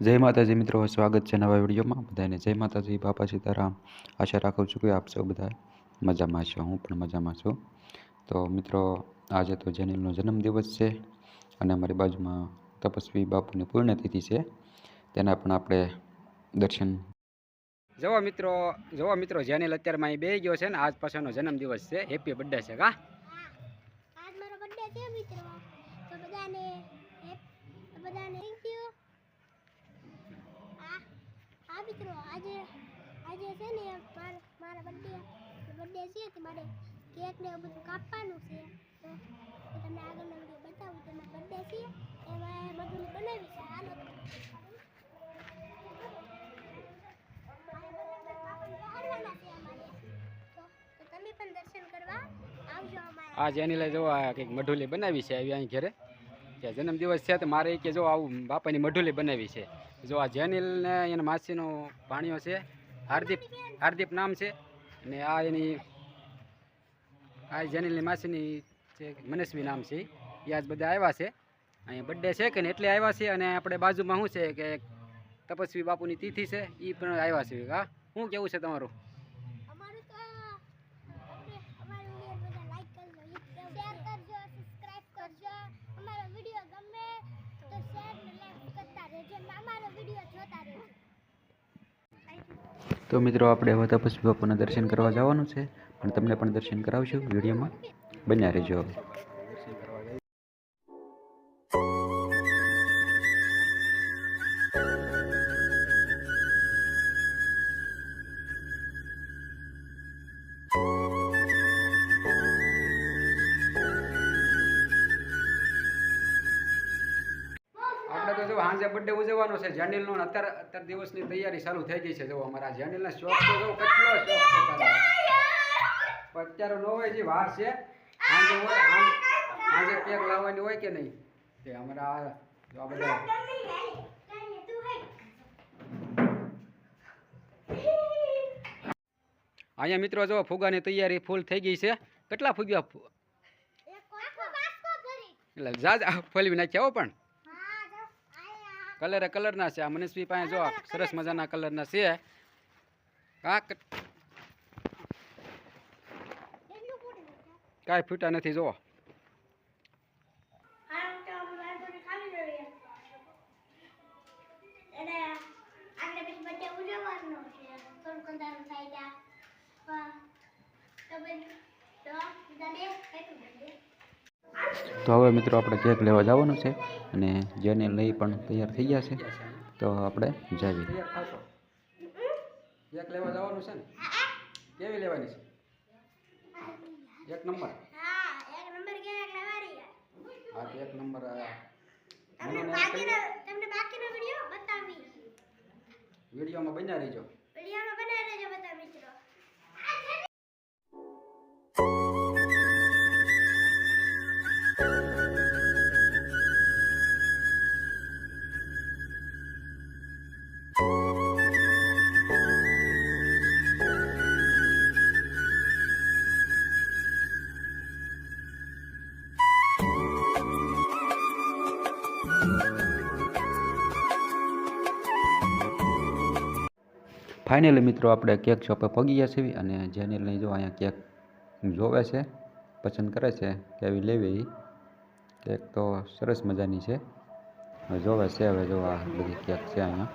જય માતાજી મિત્રો, સ્વાગત છે નવા વિડીયોમાં. બધાને જય માતાજી, બાપા સીતારામ. આશા રાખું છું કે આપ સૌ બધા મજામાં છો. હું પણ મજામાં છું. તો મિત્રો, આજે તો જેનિલનો જન્મદિવસ છે અને અમારી બાજુમાં તપસ્વી બાપુની પુણ્યતિથિ છે. તેના પણ આપણે દર્શન. જોવો મિત્રો, જેનિલ અત્યારમાં અહીં બેસી ગયો છે ને આજ પાછળનો જન્મદિવસ છે. હેપી બર્થડે છે. કા આજ મારો બર્થડે છે મિત્રો, તો બધાને થેન્ક યુ. આ મિત્રો આજે છે ને મારા બર્થડે છે, તો મારે કેક ને એવું બધું કાપવાનું છે. તો તમને આગળનો વિડીયો બતાવું. તો મારો બર્થડે છે એમાં બધું બનાવી છે. હાલો તમે પણ દર્શન કરવા આવજો અમારા. આ જેનિલે જો આ કંઈક મઢુલી બનાવી છે આવી અહીં ઘરે, કે જન્મદિવસ છે તો મારે કે જો આવું બાપાની મઢુલી બનાવી છે. જો આ જેનિલને એના માસીનો ભાણિયો છે, હાર્દિપ નામ છે. અને આ એની જેનિલની માસીની છે મનસ્વી નામ છે. એ આજ બધા આવ્યા છે. અહીંયા બર્થડે છે કે ને એટલે આવ્યા છે. અને આપણે બાજુમાં શું છે કે તપસ્વી બાપુની તિથિ છે, એ પણ આવ્યા છે. હા, શું કેવું છે તમારું? તો મિત્રો, આપણે હવે તપસ્વી બાપુના દર્શન કરવા જવાનું છે, પણ તમને પણ દર્શન કરાવશું. વિડીયોમાં બન્યા રહેજો. આપણે તો જો સાંજે બર્થડે ઉજવવાનો છે જેનિલનો. અત્યારે દિવસની તૈયારી ચાલુ થઈ ગઈ છે. જો અમારા જેનિલના શોખ તો જો કેટલો શોખ છે તારા. અત્યારે ન હોય જે વાર છે. સાંજે હોય, સાંજે કેક લાવવાની હોય કે નહીં તે અમારા આ બધા. અહીંયા મિત્રો જો ફુગાની તૈયારી ફૂલ થઈ ગઈ છે. કેટલા ફુગ્યા? એટલે જા ફોલવી નાખ્યા હો. પણ કલરના છે. આ મનસ્વી પાસે જો સરસ મજાના કલરના છે. કાંઈ ફૂટા નથી. જો તો હવે મિત્રો આપણે કેક લેવા જવાનું છે અને જેને લઈ પણ તૈયાર થઈ ગયા છે. તો આપણે જાવી. કેક લેવા જવાનું છે ને? કેવી લેવાની છે? 1 નંબર. હા, 1 નંબર. તમને બાકીનો વિડિયો બતાવી. વિડીયોમાં બન્યા રહેજો. બધા મિત્રો. ફાઇનલી મિત્રો, આપણે કેક શોપે પગી ગયા છીએ અને જેનિલને જો અહીંયા કેક જોવે છે, પસંદ કરે છે કેવી લેવી. કેક તો સરસ મજાની છે, જોવે છે. હવે જો આ બધી કેક છે અહીંયા.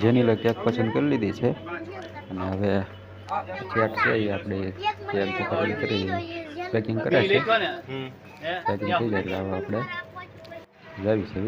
જેનિલે કેક પસંદ કરી લીધી છે અને હવે ચેટ છે એ આપણે કેક કરી પેકિંગ કરે છે. પેકિંગ થઈ જાય એટલે હવે આપણે જાવી છે.